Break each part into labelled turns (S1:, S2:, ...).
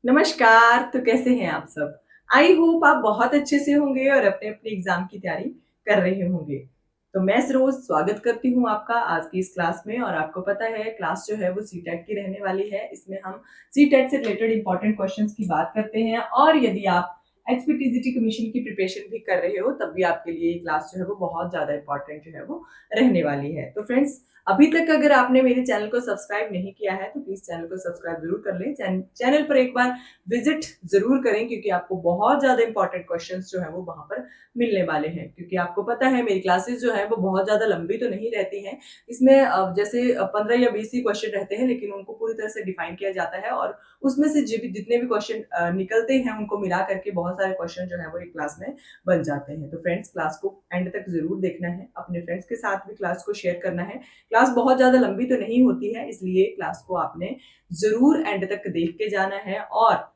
S1: नमस्कार, तो कैसे हैं आप सब? आई होप आप बहुत अच्छे से होंगे और अपने-अपने एग्ज़ाम की तैयारी कर रहे होंगे। तो मैं सरोज स्वागत करती हूँ आपका आज की इस क्लास में और आपको पता है क्लास जो है वो सीटेट की रहने वाली है। इसमें हम सीटेट से रिलेटेड इम्पोर्टेंट क्वेश्चंस की बात करते हैं और यदि आप एचपीटीजीटी कमीशन की प्रिपरेशन भी कर रहे हो तब भी आपके लिए ये क्लास जो है वो बहुत ज़्यादा इम्पोर्टेंट जो है वो रहने वाली है। तो फ्रेंड्स अभी तक अगर आपने मेरे चैनल को सब्सक्राइब नहीं किया है तो प्लीज़ चैनल को सब्सक्राइब ज़रूर कर लें। चैनल पर एक बार विजिट ज़रूर करें क्योंकि आपको बहुत ज़्यादा इंपॉर्टेंट क्वेश्चंस जो हैं वो वहाँ पर मिलने वाले हैं क्योंकि आपको पता है मेरी क्लासेस जो हैं वो बहुत ज़्यादा लंबी तो नहीं रहती हैं। इसमें जैसे 15 या 20 ही क्वेश्चन रहते हैं लेकिन उनको पूरी तरह से डिफाइन किया जाता है और उसमें से जितने भी क्वेश्चन निकलते हैं उनको मिला करके बहुत सारे क्वेश्चन जो है वो एक क्लास में बन जाते हैं। तो फ्रेंड्स क्लास को एंड तक ज़रूर देखना है, अपने फ्रेंड्स के साथ भी क्लास को शेयर करना है। क्लास बहुत ज़्यादा लंबी तो नहीं होती है इसलिए क्लास को आपने ज़रूर एंड तक देख के जाना है और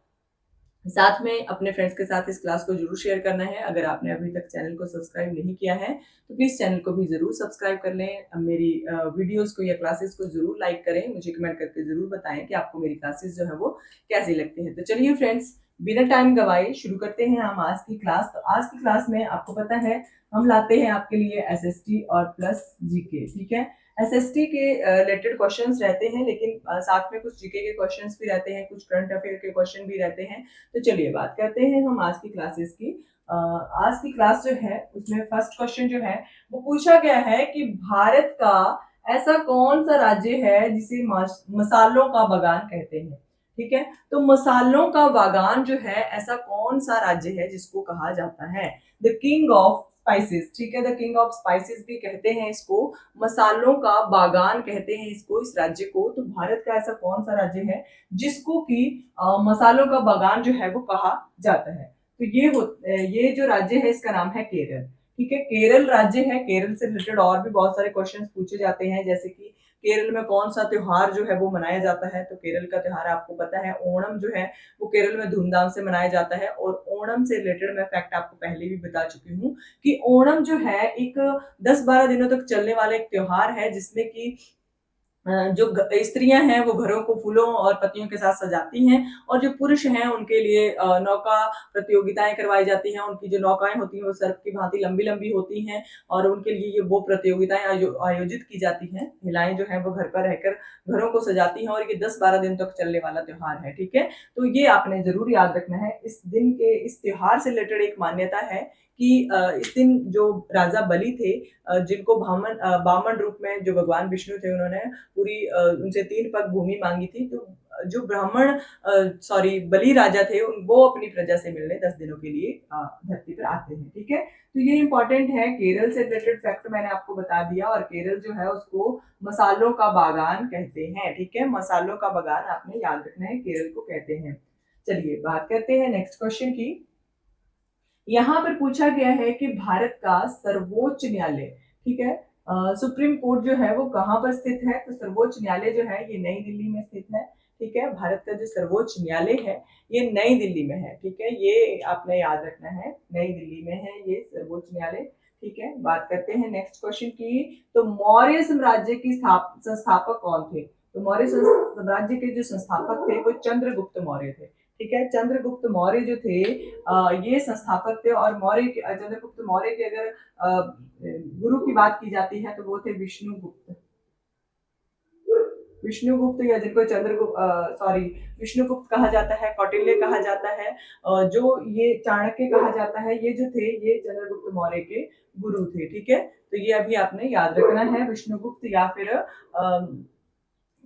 S1: साथ में अपने फ्रेंड्स के साथ इस क्लास को जरूर शेयर करना है। अगर आपने अभी तक चैनल को सब्सक्राइब नहीं किया है तो प्लीज़ चैनल को भी ज़रूर सब्सक्राइब कर लें। मेरी वीडियोस को या क्लासेस को ज़रूर लाइक करें, मुझे कमेंट करके ज़रूर बताएं कि आपको मेरी क्लासेस जो है वो कैसी लगती हैं। तो चलिए फ्रेंड्स बिना टाइम गवाए शुरू करते हैं हम आज की क्लास। तो आज की क्लास में आपको पता है हम लाते हैं आपके लिए एसएसटी और प्लस जीके। ठीक है, एसएसटी के रिलेटेड क्वेश्चंस रहते हैं लेकिन साथ में कुछ जीके के क्वेश्चंस भी रहते हैं, कुछ करंट अफेयर के क्वेश्चन भी रहते हैं। तो चलिए बात करते हैं हम आज की क्लासेस की। आज की क्लास जो है उसमें फर्स्ट क्वेश्चन जो है वो पूछा गया है कि भारत का ऐसा कौन सा राज्य है जिसे मसालों का बागान कहते हैं। ठीक है, तो मसालों का बागान जो है ऐसा कौन सा राज्य है जिसको कहा जाता है द किंग ऑफ स्पाइसेस। ठीक है, द किंग ऑफ स्पाइसेस भी कहते हैं इसको, मसालों का बागान कहते हैं इसको, इस राज्य को। तो भारत का ऐसा कौन सा राज्य है जिसको कि मसालों का बागान जो है वो कहा जाता है। तो ये जो राज्य है इसका नाम है केरल। ठीक है, केरल राज्य है। केरल से रिलेटेड और भी बहुत सारे क्वेश्चन पूछे जाते हैं जैसे कि केरल में कौन सा त्योहार जो है वो मनाया जाता है। तो केरल का त्योहार आपको पता है ओणम जो है वो केरल में धूमधाम से मनाया जाता है और ओणम से रिलेटेड मैं फैक्ट आपको पहले भी बता चुकी हूँ कि ओणम जो है एक 10-12 दिनों तक चलने वाला एक त्योहार है जिसमें कि जो स्त्रियां हैं वो घरों को फूलों और पत्तियों के साथ सजाती हैं और जो पुरुष हैं उनके लिए नौका प्रतियोगिताएं करवाई जाती हैं। उनकी जो नौकाएं होती हैं वो सर्प की भांति लंबी लंबी होती हैं और उनके लिए ये वो प्रतियोगिताएं आयोजित की जाती हैं। महिलाएं जो हैं वो घर पर रहकर घरों को सजाती हैं और ये 10-12 दिन तक चलने वाला त्योहार है। ठीक है, तो ये आपने जरूर याद रखना है। इस दिन के इस त्योहार से रिलेटेड एक मान्यता है कि इस दिन जो राजा बलि थे जिनको बामन रूप में जो भगवान विष्णु थे उन्होंने पूरी उनसे 3 पग भूमि मांगी थी। तो जो ब्राह्मण सॉरी बलि राजा थे वो अपनी प्रजा से मिलने 10 दिनों के लिए धरती पर आते हैं। ठीक है, तो ये इंपॉर्टेंट है। केरल से रिलेटेड फैक्ट मैंने आपको बता दिया और केरल जो है उसको मसालों का बागान कहते हैं। ठीक है, मसालों का बागान आपने याद रखना है, केरल को कहते हैं। चलिए बात करते हैं नेक्स्ट क्वेश्चन की। यहाँ पर पूछा गया है कि भारत का सर्वोच्च न्यायालय, ठीक है, सुप्रीम कोर्ट जो है वो कहाँ पर स्थित है। तो सर्वोच्च न्यायालय जो है ये नई दिल्ली में स्थित है। ठीक है, भारत का जो सर्वोच्च न्यायालय है ये नई दिल्ली में है। ठीक है, ये आपने याद रखना है, नई दिल्ली में है ये सर्वोच्च न्यायालय। ठीक है, बात करते हैं नेक्स्ट क्वेश्चन की। तो मौर्य साम्राज्य की संस्थापक कौन थे। तो मौर्य साम्राज्य के जो संस्थापक थे वो चंद्रगुप्त मौर्य थे। ठीक है, चंद्रगुप्त मौर्य जो थे ये संस्थापक थे और चंद्रगुप्त मौर्य के अगर गुरु की बात की जाती है तो वो थे विष्णुगुप्त। विष्णुगुप्त या जिनको विष्णुगुप्त कहा जाता है, कौटिल्य कहा जाता है, जो ये चाणक्य कहा जाता है, ये जो थे ये चंद्रगुप्त मौर्य के गुरु थे। ठीक है, तो ये अभी आपने याद रखना है, विष्णुगुप्त या फिर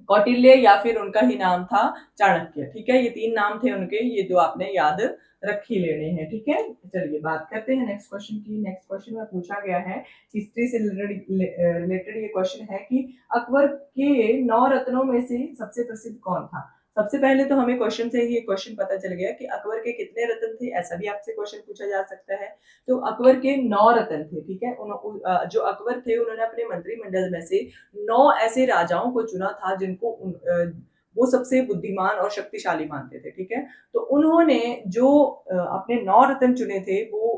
S1: कौटिल्य या फिर उनका ही नाम था चाणक्य। ठीक है, ये 3 नाम थे उनके, ये 2 आपने याद रख ही लेने हैं। ठीक है, चलिए बात करते हैं नेक्स्ट क्वेश्चन की। नेक्स्ट क्वेश्चन में पूछा गया है हिस्ट्री से रिलेटेड ये क्वेश्चन है कि अकबर के 9 रत्नों में से सबसे प्रसिद्ध कौन था। सबसे पहले तो हमें क्वेश्चन से ही एक क्वेश्चन पता चल गया कि अकबर के कितने रत्न थे, ऐसा भी आपसे क्वेश्चन पूछा जा सकता है। तो अकबर के 9 रत्न थे। ठीक है, जो अकबर थे उन्होंने अपने मंत्रिमंडल में से 9 ऐसे राजाओं को चुना था जिनको वो सबसे बुद्धिमान और शक्तिशाली मानते थे। ठीक है, तो उन्होंने जो अपने 9 रत्न चुने थे वो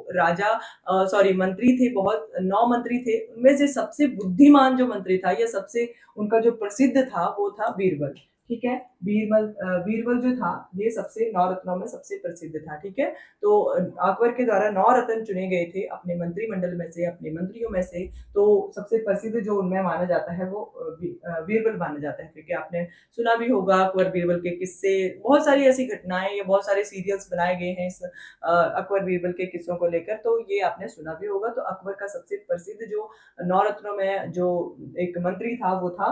S1: मंत्री थे, बहुत 9 मंत्री थे। उनमें से सबसे बुद्धिमान जो मंत्री था या सबसे उनका जो प्रसिद्ध था वो था बीरबल। ठीक है। बीरबल जो था ये सबसे 9 रत्नों में सबसे प्रसिद्ध था, ठीक है। तो अकबर के द्वारा 9 रत्न चुने गए थे अपने मंत्रिमंडल में से, अपने मंत्रियों में से। तो सबसे प्रसिद्ध जो उनमें माना जाता है वो बीरबल माना जाता है, क्योंकि आपने सुना भी होगा अकबर बीरबल के किस्से, बहुत सारी ऐसी घटनाएं या बहुत सारे सीरियल्स बनाए गए हैं इस अकबर बीरबल के किस्सों को लेकर, तो ये आपने सुना भी होगा। तो अकबर का सबसे प्रसिद्ध जो 9 रत्नों में जो एक मंत्री था वो था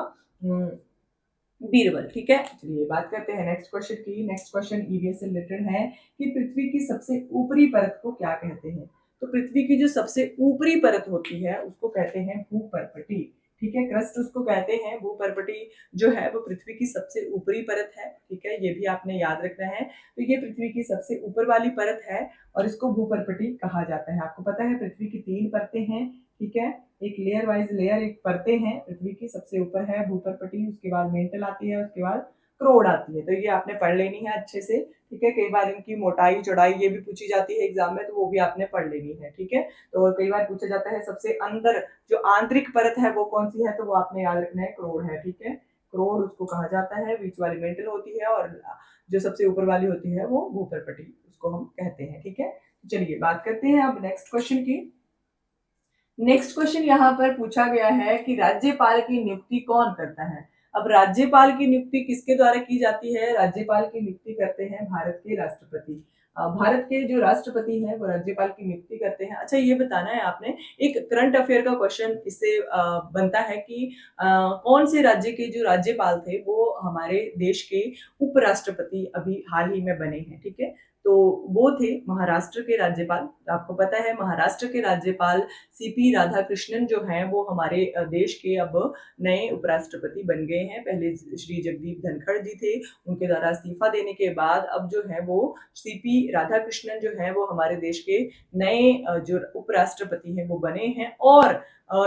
S1: बीरबल, ठीक है। चलिए बात करते हैं नेक्स्ट क्वेश्चन की। नेक्स्ट क्वेश्चन ईवीएस से रिलेटेड है कि पृथ्वी की सबसे ऊपरी परत को क्या कहते हैं। तो पृथ्वी की जो सबसे ऊपरी परत होती है उसको कहते हैं भूपर्पटी, ठीक है। क्रस्ट उसको कहते हैं। भूपर्पटी जो है वो पृथ्वी की सबसे ऊपरी परत है, ठीक है। ये भी आपने याद रखना है। तो ये पृथ्वी की सबसे ऊपर वाली परत है और इसको भूपर्पटी कहा जाता है। आपको पता है पृथ्वी की 3 परतें हैं, ठीक है। एक लेयर वाइज लेयर, एक परतें हैं पृथ्वी की। सबसे ऊपर है भूपर्पटी, उसके बाद मेंटल आती है, उसके बाद क्रोड आती है। तो ये आपने पढ़ लेनी है अच्छे से, ठीक है। कई बार इनकी मोटाई चौड़ाई ये भी पूछी जाती है एग्जाम में, तो वो भी आपने पढ़ लेनी है, ठीक है। तो कई बार पूछा जाता है सबसे अंदर जो आंतरिक परत है वो कौन सी है, तो वो आपने याद रखना है क्रोड है, ठीक है। क्रोड उसको कहा जाता है, बीच वाली मेंटल होती है और जो सबसे ऊपर वाली होती है वो भूपर्पटी उसको हम कहते हैं, ठीक है। चलिए बात करते हैं अब नेक्स्ट क्वेश्चन की। नेक्स्ट क्वेश्चन यहाँ पर पूछा गया है कि राज्यपाल की नियुक्ति कौन करता है। अब राज्यपाल की नियुक्ति किसके द्वारा की जाती है। राज्यपाल की नियुक्ति करते हैं भारत के राष्ट्रपति। भारत के जो राष्ट्रपति हैं वो राज्यपाल की नियुक्ति करते हैं। अच्छा ये बताना है आपने, एक करंट अफेयर का क्वेश्चन इससे बनता है कि कौन से राज्य के जो राज्यपाल थे वो हमारे देश के उपराष्ट्रपति अभी हाल ही में बने हैं, ठीक है। तो वो थे महाराष्ट्र के राज्यपाल। आपको पता है महाराष्ट्र के राज्यपाल सीपी राधाकृष्णन जो हैं वो हमारे देश के अब नए उपराष्ट्रपति बन गए हैं। पहले श्री जगदीप धनखड़ जी थे, उनके द्वारा इस्तीफा देने के बाद अब जो है वो सीपी राधाकृष्णन जो है वो हमारे देश के नए जो उपराष्ट्रपति हैं वो बने हैं। और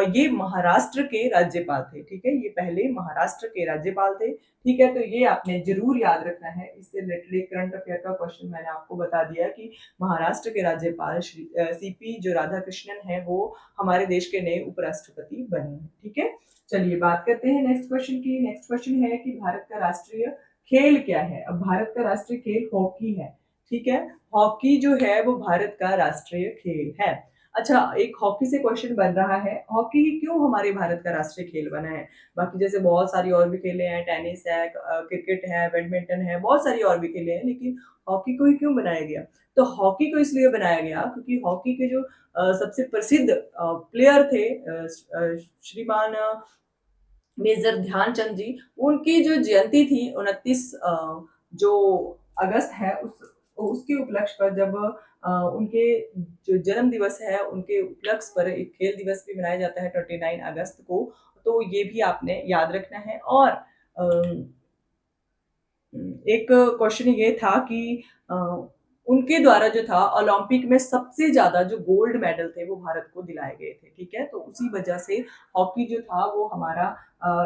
S1: ये महाराष्ट्र के राज्यपाल थे, ठीक है। ये पहले महाराष्ट्र के राज्यपाल थे, ठीक है। तो ये आपने जरूर याद रखना है। इससे रिलेटेड करंट अफेयर का क्वेश्चन मैंने आपको बता दिया कि महाराष्ट्र के राज्यपाल सीपी जो राधाकृष्णन है वो हमारे देश के नए उपराष्ट्रपति बने हैं, ठीक है। चलिए बात करते हैं नेक्स्ट क्वेश्चन की। नेक्स्ट क्वेश्चन है कि भारत का राष्ट्रीय खेल क्या है। अब भारत का राष्ट्रीय खेल हॉकी है, ठीक है। हॉकी जो है वो भारत का राष्ट्रीय खेल है। अच्छा एक हॉकी से क्वेश्चन बन रहा है, हॉकी क्यों हमारे भारत का राष्ट्रीय खेल बना है। बाकी जैसे बहुत सारी और भी खेले हैं, टेनिस है, क्रिकेट है, बैडमिंटन है, बहुत सारी और भी खेले हैं, लेकिन हॉकी को ही क्यों बनाया गया। तो हॉकी को इसलिए बनाया गया क्योंकि हॉकी के जो सबसे प्रसिद्ध प्लेयर थे श्रीमान मेजर ध्यानचंद जी, उनकी जो जयंती थी 29 जो अगस्त है उसके उपलक्ष्य पर, जब उनके जो जन्म दिवस है उनके उपलक्ष्य पर एक खेल दिवस भी मनाया जाता है 29 अगस्त को। तो ये भी आपने याद रखना है। और एक क्वेश्चन ये था कि उनके द्वारा जो था ओलंपिक में सबसे ज्यादा जो गोल्ड मेडल थे वो भारत को दिलाए गए थे, ठीक है। तो उसी वजह से हॉकी जो था वो हमारा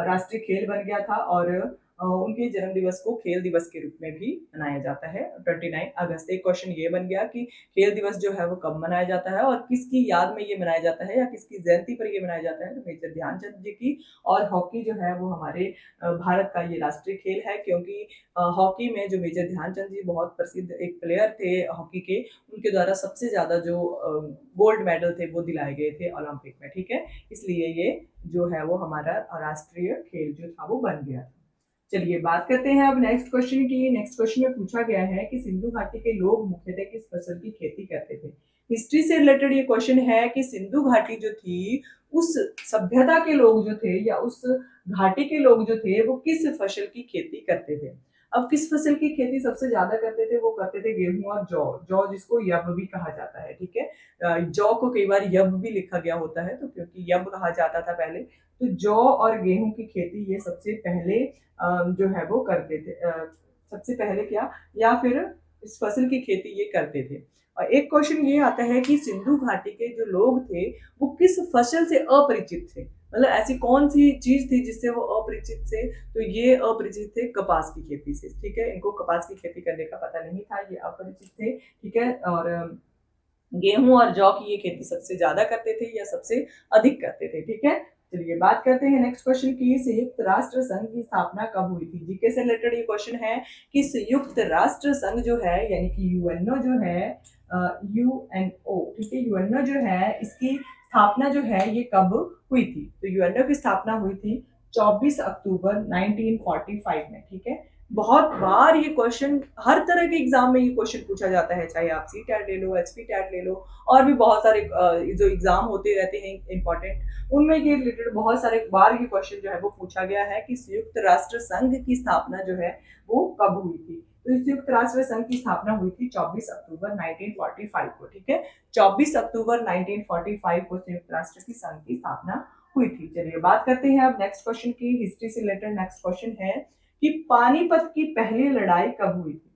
S1: राष्ट्रीय खेल बन गया था और उनके जन्म दिवस को खेल दिवस के रूप में भी मनाया जाता है 29 अगस्त। एक क्वेश्चन ये बन गया कि खेल दिवस जो है वो कब मनाया जाता है और किसकी याद में ये मनाया जाता है या किसकी जयंती पर ये मनाया जाता है। तो मेजर ध्यानचंद जी की। और हॉकी जो है वो हमारे भारत का ये राष्ट्रीय खेल है, क्योंकि हॉकी में जो मेजर ध्यानचंद जी बहुत प्रसिद्ध एक प्लेयर थे हॉकी के, उनके द्वारा सबसे ज्यादा जो गोल्ड मेडल थे वो दिलाए गए थे ओलंपिक में, ठीक है। इसलिए ये जो है वो हमारा राष्ट्रीय खेल जो था वो बन गया था। चलिए बात करते हैं अब नेक्स्ट क्वेश्चन की। नेक्स्ट क्वेश्चन में पूछा गया है कि सिंधु घाटी के लोग मुख्यतः किस फसल की खेती करते थे। हिस्ट्री से रिलेटेड ये क्वेश्चन है कि सिंधु घाटी जो थी उस सभ्यता के लोग जो थे या उस घाटी के लोग जो थे वो किस फसल की खेती करते थे। अब किस फसल की खेती सबसे ज्यादा करते थे, वो करते थे गेहूं और जौ। जौ जिसको यब भी कहा जाता है, ठीक है। जौ को कई बार यब भी लिखा गया होता है, तो क्योंकि यब कहा जाता था पहले, तो जौ और गेहूं की खेती ये सबसे पहले जो है वो करते थे। सबसे पहले क्या, या फिर इस फसल की खेती ये करते थे। और एक क्वेश्चन ये आता है कि सिंधु घाटी के जो लोग थे वो किस फसल से अपरिचित थे। मतलब ऐसी कौन सी चीज थी जिससे वो अपरिचित थे। तो ये अपरिचित थे कपास की खेती से, ठीक है। इनको कपास की खेती करने का पता नहीं था, ये अपरिचित थे, ठीक है। और गेहूं और जौ की ये खेती सबसे ज्यादा करते थे या सबसे अधिक करते थे, ठीक है। चलिए बात करते हैं नेक्स्ट क्वेश्चन की, संयुक्त राष्ट्र संघ की स्थापना कब हुई थी? जीके से रिलेटेड ये क्वेश्चन है कि संयुक्त राष्ट्र संघ जो है यानी कि यूएनओ जो है, यूएनओ, ठीक है, यूएनओ जो है इसकी स्थापना जो है ये कब हुई थी? तो यूएनओ की स्थापना हुई थी 24 अक्टूबर 1945 में, ठीक है। बहुत बार ये क्वेश्चन हर तरह के एग्जाम में ये क्वेश्चन पूछा जाता है, चाहे आप सी टैट ले लो, एचपी टैट ले लो, और भी बहुत सारे जो एग्जाम होते रहते हैं इंपॉर्टेंट, उनमें ये रिलेटेड बहुत सारे बार ये क्वेश्चन जो है वो पूछा गया है कि संयुक्त राष्ट्र संघ की स्थापना जो है वो कब हुई थी? तो संयुक्त राष्ट्र संघ की स्थापना हुई थी 24 अक्टूबर 1945 को, ठीक है। 24 अक्टूबर 1945 को संयुक्त राष्ट्र की संघ की स्थापना हुई थी। चलिए बात करते हैं अब नेक्स्ट क्वेश्चन की, हिस्ट्री से रिलेटेड नेक्स्ट क्वेश्चन है कि पानीपत की पहली लड़ाई कब हुई थी?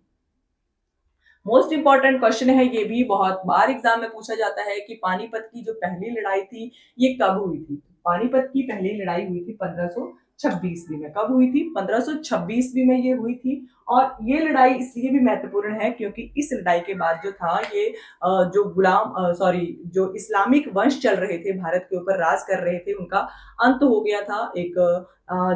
S1: मोस्ट इंपॉर्टेंट क्वेश्चन है, ये भी बहुत बार एग्जाम में पूछा जाता है कि पानीपत की जो पहली लड़ाई थी ये कब हुई थी? पानीपत की पहली लड़ाई हुई थी 1526 में। कब हुई थी? 1526 में ये हुई थी। और ये लड़ाई इसलिए भी महत्वपूर्ण है क्योंकि इस लड़ाई के बाद जो था ये जो गुलाम सॉरी जो इस्लामिक वंश चल रहे थे, भारत के ऊपर राज कर रहे थे, उनका अंत हो गया था। एक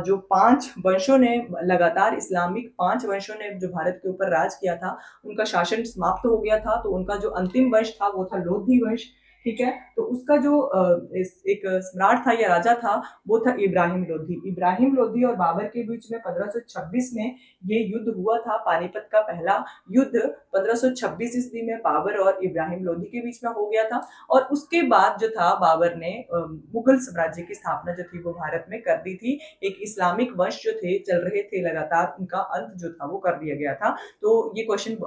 S1: जो 5 वंशों ने लगातार इस्लामिक 5 वंशों ने जो भारत के ऊपर राज किया था, उनका शासन समाप्त हो गया था। तो उनका जो अंतिम वंश था वो था लोधी वंश, ठीक है। तो उसका जो एक सम्राट था या राजा था वो था इब्राहिम लोधी। इब्राहिम लोधी और बाबर के बीच में 1526 में ये युद्ध हुआ था। पानीपत का पहला युद्ध 1526 ईस्वी में बाबर और इब्राहिम लोधी के बीच में हो गया था। और उसके बाद जो था बाबर ने मुगल साम्राज्य की स्थापना जो थी वो भारत में कर दी थी। एक इस्लामिक वंश जो थे चल रहे थे लगातार, उनका अंत जो था वो कर दिया गया था। तो ये क्वेश्चन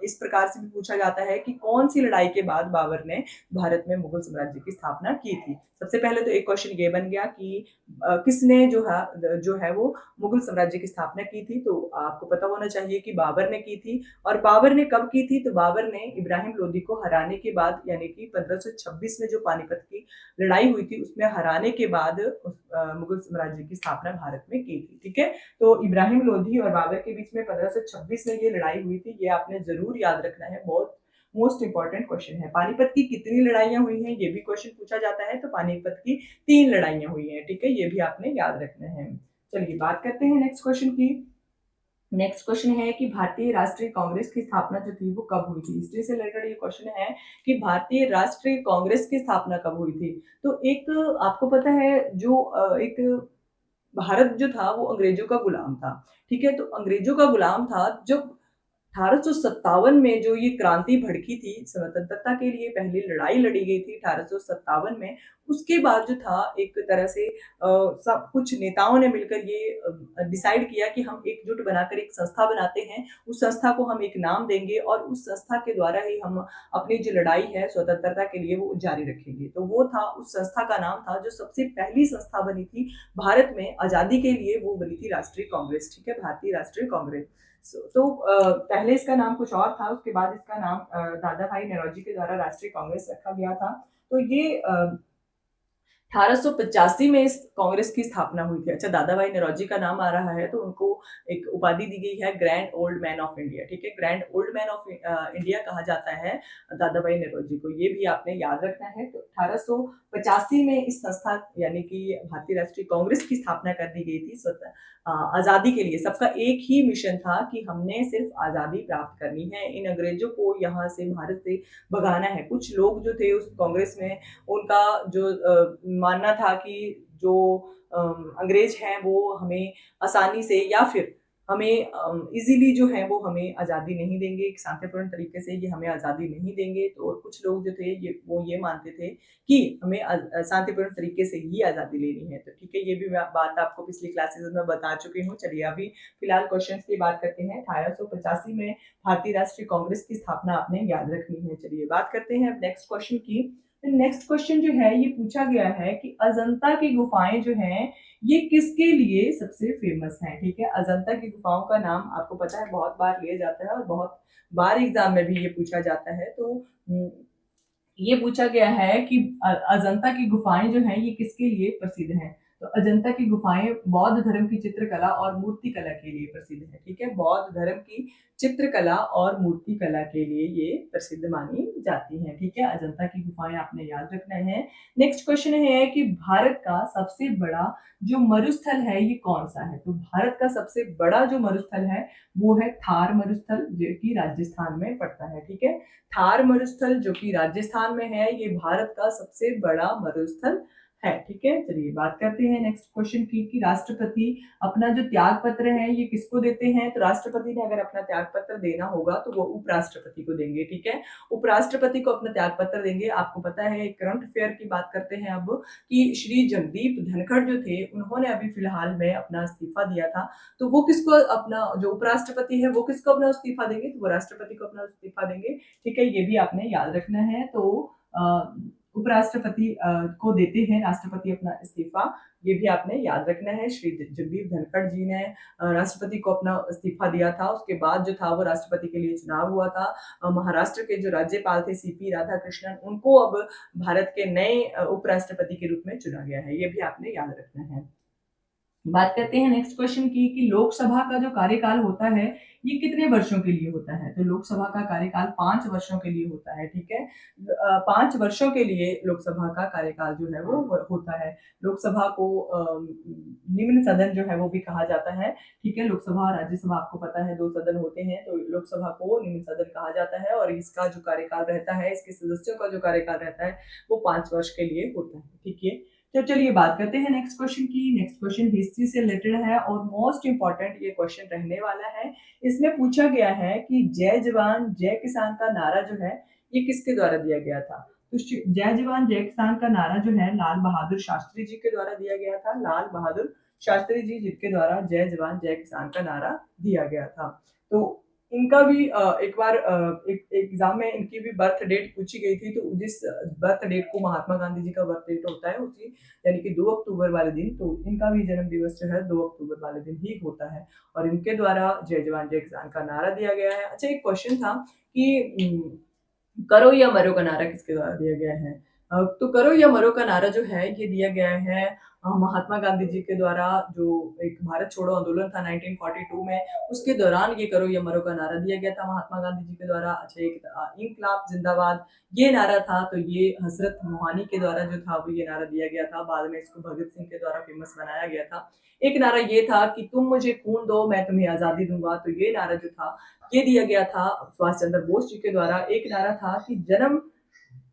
S1: इस प्रकार से भी पूछा जाता है कि कौन सी लड़ाई के बाद बाबर ने भारत में मुगल साम्राज्य की स्थापना की थी? सबसे पहले तो एक क्वेश्चन ये बन गया कि किसने जो है वो मुगल साम्राज्य की स्थापना की थी? तो आपको पता होना चाहिए कि बाबर ने की थी। और बाबर ने कब की थी? तो बाबर ने इब्राहिम लोदी को हराने के बाद यानी कि 1526 में जो पानीपत की लड़ाई हुई थी उसमें हराने के बाद मुगल साम्राज्य की स्थापना भारत में की थी, ठीक है। तो इब्राहिम लोधी और बाबर के बीच में 1526 में ये लड़ाई हुई थी, ये आपने जरूर याद रखना है, बहुत मोस्ट इंपॉर्टेंट क्वेश्चन है। पानीपत की कितनी लड़ाइयां हुई हैं ये भी क्वेश्चन पूछा जाता है, तो पानीपत की 3 लड़ाइयां हुई हैं, ठीक है, ये भी आपने याद रखना है। चलिए बात करते हैं नेक्स्ट क्वेश्चन की। नेक्स्ट क्वेश्चन है कि भारतीय राष्ट्रीय कांग्रेस की स्थापना जो थी वो कब हुई थी? हिस्ट्री से रिलेटेड ये क्वेश्चन है कि भारतीय राष्ट्रीय कांग्रेस की स्थापना कब हुई थी? तो एक आपको पता है जो एक भारत जो था वो अंग्रेजों का गुलाम था, ठीक है। तो अंग्रेजों का गुलाम था जब 1857 में जो ये क्रांति भड़की थी, स्वतंत्रता के लिए पहली लड़ाई लड़ी गई थी 1857 में। उसके बाद जो था एक तरह से सब कुछ नेताओं ने मिलकर ये डिसाइड किया कि हम एकजुट बनाकर एक संस्था बनाते हैं। उस संस्था को हम एक नाम देंगे और उस संस्था के द्वारा ही हम अपनी जो लड़ाई है स्वतंत्रता के लिए वो जारी रखेंगे। तो वो था, उस संस्था का नाम था, जो सबसे पहली संस्था बनी थी भारत में आज़ादी के लिए, वो बनी थी राष्ट्रीय कांग्रेस, ठीक है, भारतीय राष्ट्रीय कांग्रेस। तो पहले इसका नाम कुछ और था, उसके बाद इसका नाम दादा भाई नौरोजी के द्वारा राष्ट्रीय कांग्रेस रखा गया था। तो ये 1885 में इस कांग्रेस की स्थापना हुई थी। अच्छा, दादा भाई नौरोजी का नाम आ रहा है तो उनको एक उपाधि दी गई है, grand old man of India, ठीक है, grand old man of India कहा जाता है दादा भाई नौरोजी को, ये भी आपने याद रखना है। तो 1885 में इस संस्था यानी कि भारतीय राष्ट्रीय कांग्रेस की स्थापना कर दी गई थी। आज़ादी के लिए सबका एक ही मिशन था कि हमने सिर्फ आज़ादी प्राप्त करनी है, इन अंग्रेजों को यहाँ से भारत से भगाना है। कुछ लोग जो थे उस कांग्रेस में, उनका जो मानना था कि जो अंग्रेज हैं वो हमें आसानी से या फिर हमें इजीली जो है वो हमें आज़ादी नहीं देंगे, एक शांतिपूर्ण तरीके से ये हमें आज़ादी नहीं देंगे। तो और कुछ लोग जो थे ये मानते थे कि हमें शांतिपूर्ण तरीके से ही आज़ादी लेनी है। तो ठीक है, ये भी मैं बात आपको पिछली क्लासेस में बता चुकी हूँ। चलिए अभी फिलहाल क्वेश्चन की बात करते हैं। 1885 में भारतीय राष्ट्रीय कांग्रेस की स्थापना आपने याद रखनी है। चलिए बात करते हैं अब नेक्स्ट क्वेश्चन की। नेक्स्ट क्वेश्चन जो है ये पूछा गया है कि अजंता की गुफाएं जो हैं ये किसके लिए सबसे फेमस हैं? ठीक है, अजंता की गुफाओं का नाम आपको पता है बहुत बार लिया जाता है और बहुत बार एग्जाम में भी ये पूछा जाता है। तो ये पूछा गया है कि अजंता की गुफाएं जो हैं ये किसके लिए प्रसिद्ध हैं? तो अजंता की गुफाएं बौद्ध धर्म की चित्रकला और मूर्ति कला के लिए प्रसिद्ध है। ठीक है, बौद्ध धर्म की चित्रकला और मूर्ति कला के लिए ये प्रसिद्ध मानी जाती हैं। ठीक है, अजंता की गुफाएं आपने याद रखना है। नेक्स्ट क्वेश्चन है कि भारत का सबसे बड़ा जो मरुस्थल है ये कौन सा है? तो भारत का सबसे बड़ा जो मरुस्थल है वो है थार मरुस्थल, जो कि राजस्थान में पड़ता है। ठीक है, थार मरुस्थल जो कि राजस्थान में है, ये भारत का सबसे बड़ा मरुस्थल है। ठीक है, चलिए बात करते हैं नेक्स्ट क्वेश्चन की कि राष्ट्रपति अपना जो त्याग पत्र है ये किसको देते हैं? तो राष्ट्रपति ने अगर अपना त्याग पत्र देना होगा तो वो उपराष्ट्रपति को देंगे। ठीक है, उपराष्ट्रपति को अपना त्याग पत्र देंगे। आपको पता है, करंट अफेयर की बात करते हैं अब, कि श्री जगदीप धनखड़ जो थे उन्होंने अभी फिलहाल में अपना इस्तीफा दिया था। तो वो किसको अपना, जो उपराष्ट्रपति है वो किसको अपना इस्तीफा देंगे? तो वो राष्ट्रपति को अपना इस्तीफा देंगे। ठीक है, ये भी आपने याद रखना है। तो उपराष्ट्रपति को देते हैं राष्ट्रपति अपना इस्तीफा, ये भी आपने याद रखना है। श्री जगदीप धनखड़ जी ने राष्ट्रपति को अपना इस्तीफा दिया था। उसके बाद जो था वो राष्ट्रपति के लिए चुनाव हुआ था। महाराष्ट्र के जो राज्यपाल थे सीपी राधाकृष्णन, उनको अब भारत के नए उपराष्ट्रपति के रूप में चुना गया है। ये भी आपने याद रखना है। बात करते हैं नेक्स्ट क्वेश्चन की कि लोकसभा का जो कार्यकाल होता है ये कितने वर्षों के लिए होता है? तो लोकसभा का कार्यकाल 5 वर्षों के लिए होता है। ठीक है, 5 वर्षों के लिए लोकसभा का कार्यकाल जो है वो होता है। लोकसभा को निम्न सदन जो है वो भी कहा जाता है। ठीक है, लोकसभा और राज्यसभा आपको पता है 2 सदन होते हैं, तो लोकसभा को निम्न सदन कहा जाता है और इसका जो कार्यकाल रहता है, इसके सदस्यों का जो कार्यकाल रहता है वो 5 वर्ष के लिए होता है। ठीक है, तो चलिए बात करते हैं नेक्स्ट क्वेश्चन की। नेक्स्ट क्वेश्चन हिस्ट्री से रिलेटेड है और मोस्ट इंपॉर्टेंट ये क्वेश्चन रहने वाला है। इसमें पूछा गया है कि जय जवान जय किसान का नारा जो है ये किसके द्वारा दिया गया था? तो जय जवान जय किसान का नारा जो है लाल बहादुर शास्त्री जी के द्वारा दिया गया था। लाल बहादुर शास्त्री जी जिनके द्वारा जय जवान जय किसान का नारा दिया गया था। तो इनका भी एक बार एक एग्जाम में इनकी भी बर्थ डेट पूछी गई थी। तो जिस बर्थ डेट को महात्मा गांधी जी का बर्थ डेट होता है उसी, यानी कि 2 अक्टूबर वाले दिन, तो इनका भी जन्म दिवस जो है 2 अक्टूबर वाले दिन ही होता है और इनके द्वारा जय जवान जय किसान का नारा दिया गया है। अच्छा, एक क्वेश्चन था कि करो या मरो का नारा किसके द्वारा दिया गया है? तो करो या मरो का नारा जो है ये दिया गया है महात्मा गांधी जी के द्वारा। जो एक भारत छोड़ो आंदोलन था 1942 में, उसके दौरान ये करो या मरो का नारा दिया गया था महात्मा गांधी जी के द्वारा। अच्छा, एक इंकलाब जिंदाबाद ये नारा था, तो ये हजरत मोहानी के द्वारा जो था वो ये नारा दिया गया था। बाद में इसको भगत सिंह के द्वारा फेमस बनाया गया था। एक नारा ये था कि तुम मुझे खून दो मैं तुम्हें आजादी दूंगा, तो ये नारा जो था ये दिया गया था सुभाष चंद्र बोस जी के द्वारा। एक नारा था कि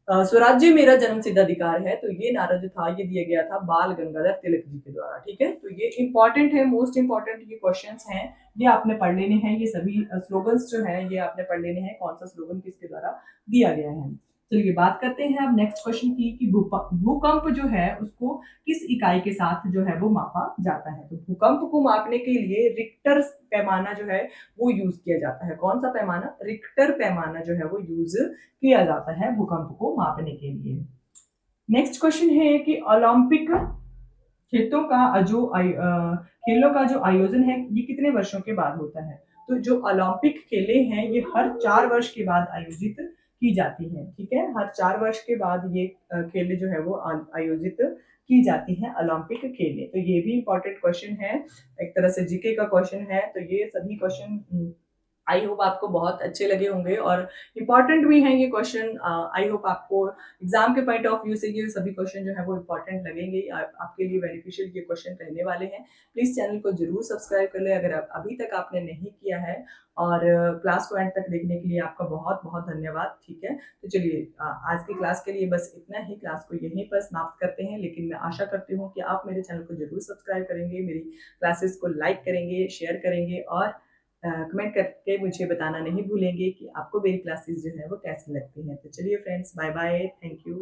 S1: स्वराज्य मेरा जन्म सिद्ध अधिकार है, तो ये नारा जो था ये दिया गया था बाल गंगाधर तिलक जी के द्वारा। ठीक है, तो ये इंपॉर्टेंट है, मोस्ट इंपॉर्टेंट ये क्वेश्चंस हैं, ये आपने पढ़ लेने हैं। ये सभी स्लोगन्स जो हैं ये आपने पढ़ लेने हैं, कौन सा स्लोगन किसके द्वारा दिया गया है। चलिए बात करते हैं अब नेक्स्ट क्वेश्चन की कि भूकंप जो है उसको किस इकाई के साथ जो है वो मापा जाता है? तो भूकंप को मापने के लिए रिक्टर पैमाना जो है वो यूज किया जाता है। कौन सा पैमाना? रिक्टर पैमाना जो है वो यूज किया जाता है भूकंप को मापने के लिए। नेक्स्ट क्वेश्चन है कि ओलंपिक खेतों का खेलों का जो आयोजन है ये कितने वर्षों के बाद होता है? तो जो ओलंपिक खेले हैं ये हर 4 वर्ष के बाद आयोजित की जाती हैं। ठीक है, हर 4 वर्ष के बाद ये खेले जो है वो आयोजित की जाती हैं, ओलंपिक खेले। तो ये भी इंपॉर्टेंट क्वेश्चन है, एक तरह से जीके का क्वेश्चन है। तो ये सभी क्वेश्चन आई होप आपको बहुत अच्छे लगे होंगे और इम्पॉर्टेंट भी हैं ये क्वेश्चन। आई होप आपको एग्जाम के पॉइंट ऑफ व्यू से ये सभी क्वेश्चन जो है वो इम्पॉर्टेंट लगेंगे, आपके लिए बेनिफिशियल ये क्वेश्चन रहने वाले हैं। प्लीज़ चैनल को जरूर सब्सक्राइब कर लें अगर अभी तक आपने नहीं किया है, और क्लास को एंड तक देखने के लिए आपका बहुत बहुत धन्यवाद। ठीक है, तो चलिए आज की क्लास के लिए बस इतना ही, क्लास को यहीं पर समाप्त करते हैं। लेकिन मैं आशा करती हूँ कि आप मेरे चैनल को जरूर सब्सक्राइब करेंगे, मेरी क्लासेस को लाइक करेंगे, शेयर करेंगे और कमेंट करके मुझे बताना नहीं भूलेंगे कि आपको मेरी क्लासेस जो है वो कैसी लगती हैं। तो चलिए friends, bye bye, thank you.